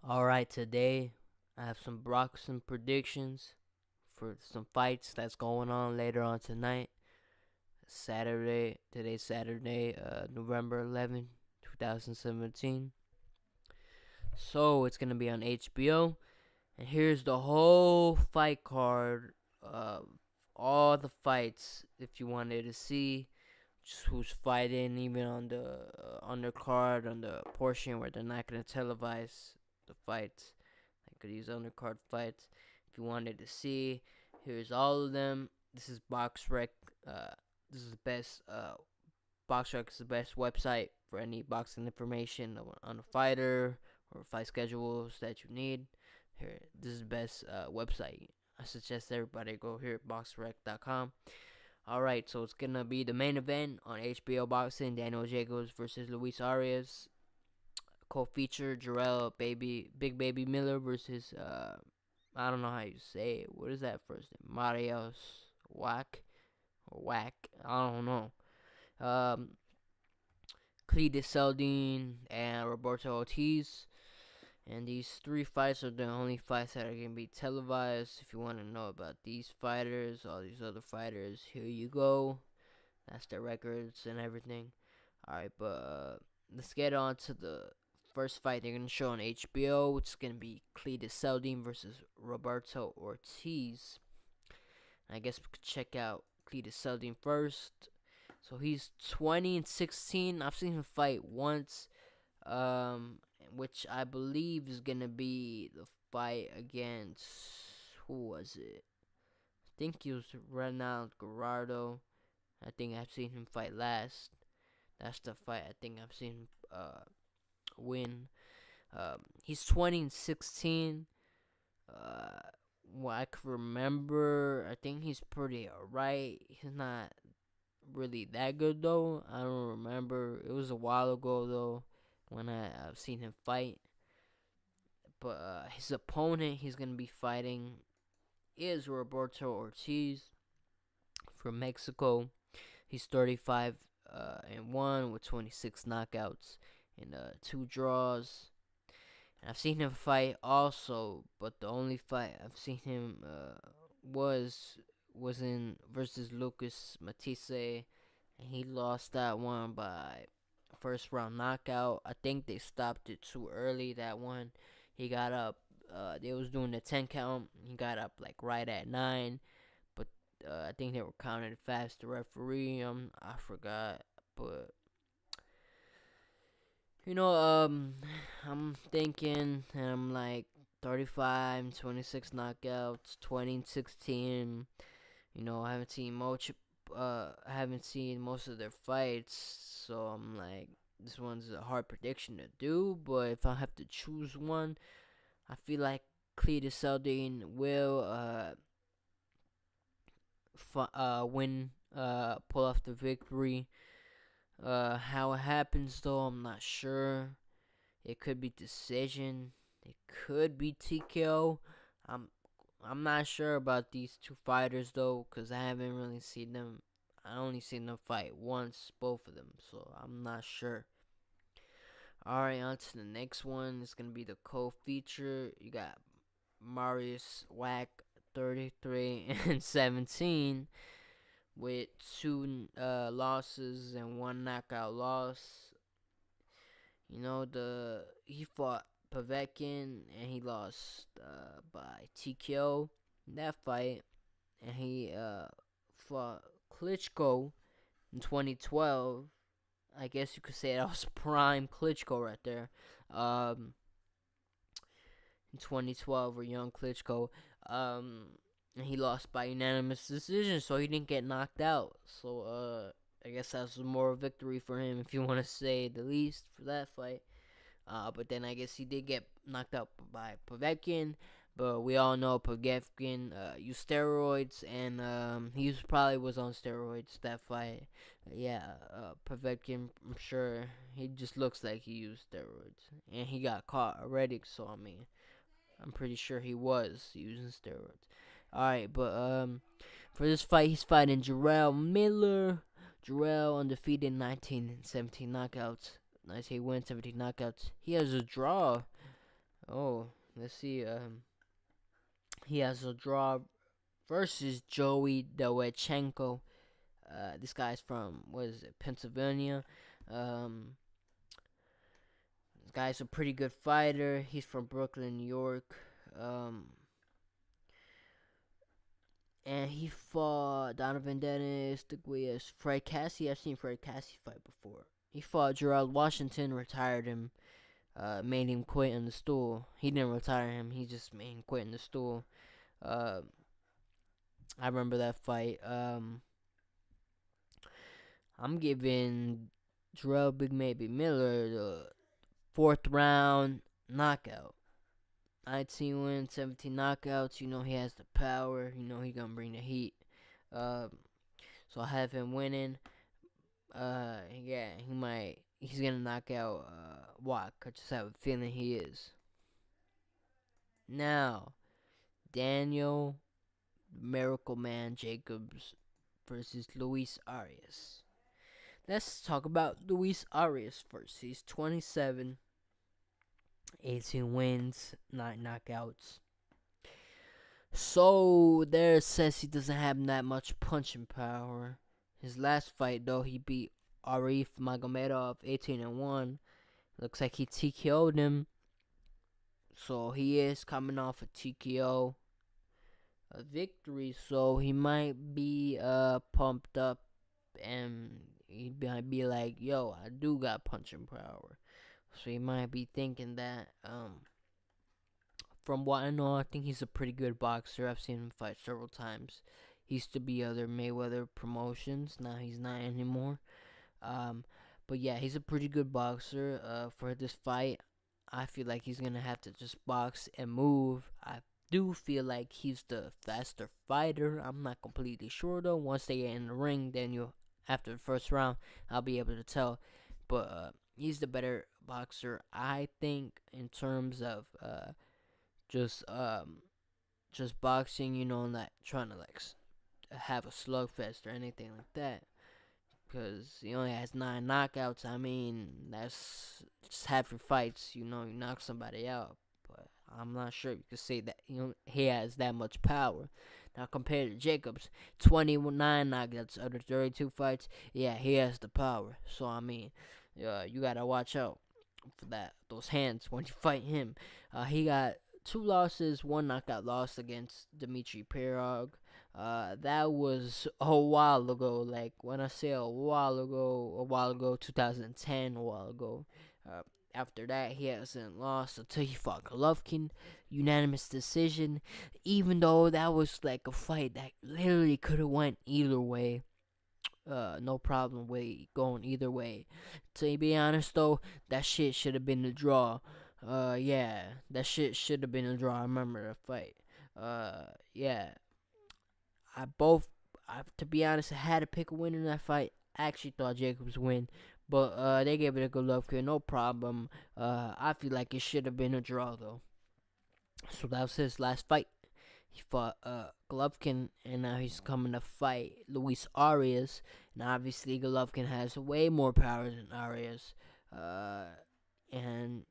Alright, today I have some boxing predictions for some fights that's going on later on tonight. Today's Saturday, November 11th, 2017. So it's gonna be on HBO. And here's the whole fight card of all the fights if you wanted to see just who's fighting, even on the undercard, on the portion where they're not gonna televise the fights, like these undercard fights. If you wanted to see, here's all of them. This is BoxRec. This is the best. BoxRec is the best website for any boxing information on a fighter or fight schedules that you need. Here, this is the best website. I suggest everybody go here at boxrec.com. Alright, so it's gonna be the main event on HBO Boxing. Daniel Jacobs versus Luis Arias. Co-feature Jarrell Big Baby Miller versus I don't know how you say it. What is that first name? Marios Whack. I don't know. Cletus Seldin and Roberto Ortiz. And these three fights are the only fights that are going to be televised. If you want to know about these fighters, all these other fighters, here you go. That's their records and everything. Alright, but let's get on to the first fight they're going to show on HBO. It's going to be Cletus Seldin versus Roberto Ortiz. I guess we could check out Cletus Seldin first. So he's 20-16. I've seen him fight once. Which I believe is gonna be the fight against, who was it? I think he was Ronald Gerardo. I think I've seen him fight last. That's the fight I think I've seen him win. He's 20-16. What I can remember, I think he's pretty alright. He's not really that good though. I don't remember. It was a while ago though when I've seen him fight. But his opponent he's going to be fighting is Roberto Ortiz from Mexico. He's 35-1 with 26 knockouts and 2 draws. And I've seen him fight also, but the only fight I've seen him was in versus Lucas Matisse, and he lost that one by first round knockout. I think they stopped it too early, that one. He got up, they was doing the 10 count. He got up like right at 9, but I think they were counting it fast. The referee, I forgot, but I'm thinking, and I'm like 35, 26 knockouts, 20-16. I haven't seen most of their fights, so I'm like, this one's a hard prediction to do. But if I have to choose one, I feel like Cletus Seldin will win, pull off the victory. How it happens though, I'm not sure. It could be decision. It could be TKO. I'm not sure about these two fighters though, cause I haven't really seen them. I only seen them fight once, both of them, so I'm not sure. Alright, on to the next one. It's gonna be the co-feature. You got Marius Whack 33-17 with 2 losses and 1 knockout loss. He fought Povetkin and he lost by TKO in that fight, and he fought Klitschko in 2012. I guess you could say that was prime Klitschko right there. In 2012, or young Klitschko. And he lost by unanimous decision, so he didn't get knocked out. So I guess that's more victory for him, if you want to say the least, for that fight. But then I guess he did get knocked out by Povetkin. But we all know Povetkin used steroids, and he probably was on steroids that fight. Povetkin, I'm sure he just looks like he used steroids, and he got caught already. So I mean, I'm pretty sure he was using steroids. Alright, but for this fight, he's fighting Jarrell Miller. Jarrell undefeated, 19 and 17 knockouts. 19 wins, 17 knockouts. He has a draw Oh, let's see. He has a draw versus Joey Dawechenko. This guy's from, what is it, Pennsylvania. Um, this guy's a pretty good fighter. He's from Brooklyn, New York. Um, and he fought Donovan Dennis, DeGuias, Fred Cassie. I've seen Fred Cassie fight before. He fought Gerald Washington, retired him, made him quit on the stool. He didn't retire him. He just made him quit in the stool. Uh, I remember that fight. I'm giving Jarrell Big Maybe Miller the fourth round knockout. 19 wins, 17 knockouts. You know he has the power. You know he gonna bring the heat. Um, so I have him winning. Yeah, he's gonna knock out Watt. I just have a feeling he is. Now, Daniel Miracle Man Jacobs versus Luis Arias. Let's talk about Luis Arias first. He's 27, 18 wins, 9 knockouts. So there says he doesn't have that much punching power. His last fight though, he beat Arif Magomedov 18-1. Looks like he TKO'd him. So he is coming off a TKO, a victory. So he might be pumped up, and he might be like, "Yo, I do got punching power." So he might be thinking that. From what I know, I think he's a pretty good boxer. I've seen him fight several times. He used to be other Mayweather promotions. Now he's not anymore. Um, but yeah, he's a pretty good boxer. For this fight, I feel like he's gonna have to just box and move. I do feel like he's the faster fighter. I'm not completely sure though. Once they get in the ring, then after the first round, I'll be able to tell. But he's the better boxer, I think, in terms of just um just boxing, not trying to like have a slugfest or anything like that. Because he only has 9 knockouts. I mean, that's just half your fights. You knock somebody out. But I'm not sure you could say that he has that much power. Now compared to Jacobs, 29 knockouts out of 32 fights. Yeah, he has the power. So I mean, you gotta watch out for those hands when you fight him. He got 2 losses, 1 knockout loss against Dmitry Pirog. That was a while ago. Like when I say a while ago, 2010, a while ago. After that, he hasn't lost until he fought Golovkin, unanimous decision. Even though that was like a fight that literally could have went either way. No problem with going either way. To be honest though, that shit should have been a draw. Yeah, that shit should have been a draw. I remember the fight. Yeah, to be honest, I had to pick a winner in that fight. I actually thought Jacobs win, but they gave it a Golovkin, no problem. I feel like it should have been a draw though. So that was his last fight. He fought Golovkin, and now he's coming to fight Luis Arias. And obviously, Golovkin has way more power than Arias. And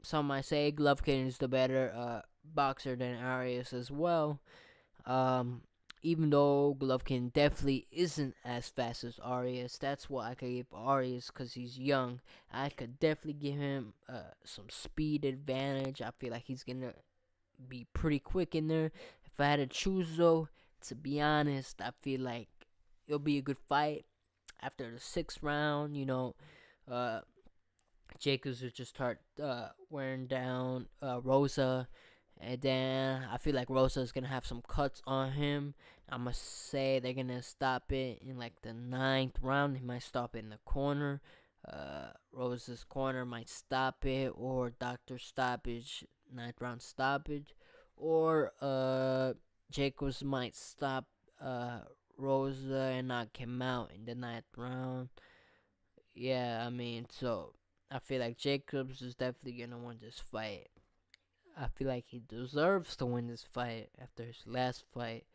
some might say Golovkin is the better boxer than Arias as well. Even though Golovkin definitely isn't as fast as Arias, that's why I could give Arias because he's young. I could definitely give him some speed advantage. I feel like he's gonna be pretty quick in there. If I had to choose though, to be honest, I feel like it'll be a good fight. After the 6th round, Jacobs will just start wearing down Rosa, and then I feel like Rosa is gonna have some cuts on him. I'm gonna say they're gonna stop it in like the 9th round. He might stop it in the corner. Rosa's corner might stop it, or doctor stoppage, 9th round stoppage, or Jacobs might stop Rosa and knock him out in the 9th round. Yeah, I mean, so I feel like Jacobs is definitely gonna win this fight. I feel like he deserves to win this fight after his last fight.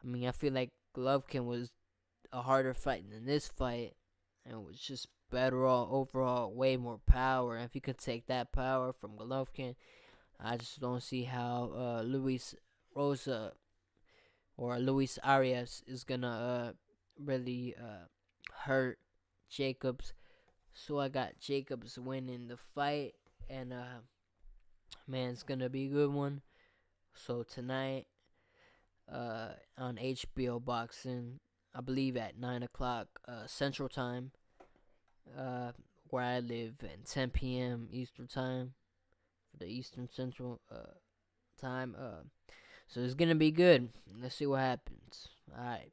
I mean, I feel like Golovkin was a harder fight than this fight, and it was just better overall, way more power. If you could take that power from Golovkin, I just don't see how Luis Rosa or Luis Arias is gonna really hurt Jacobs. So I got Jacobs winning the fight, and man, it's gonna be a good one. So tonight, on HBO Boxing, I believe at 9 o'clock Central Time, uh, where I live, and 10 p.m. Eastern Time for the Eastern Central time. So it's gonna be good. Let's see what happens. All right.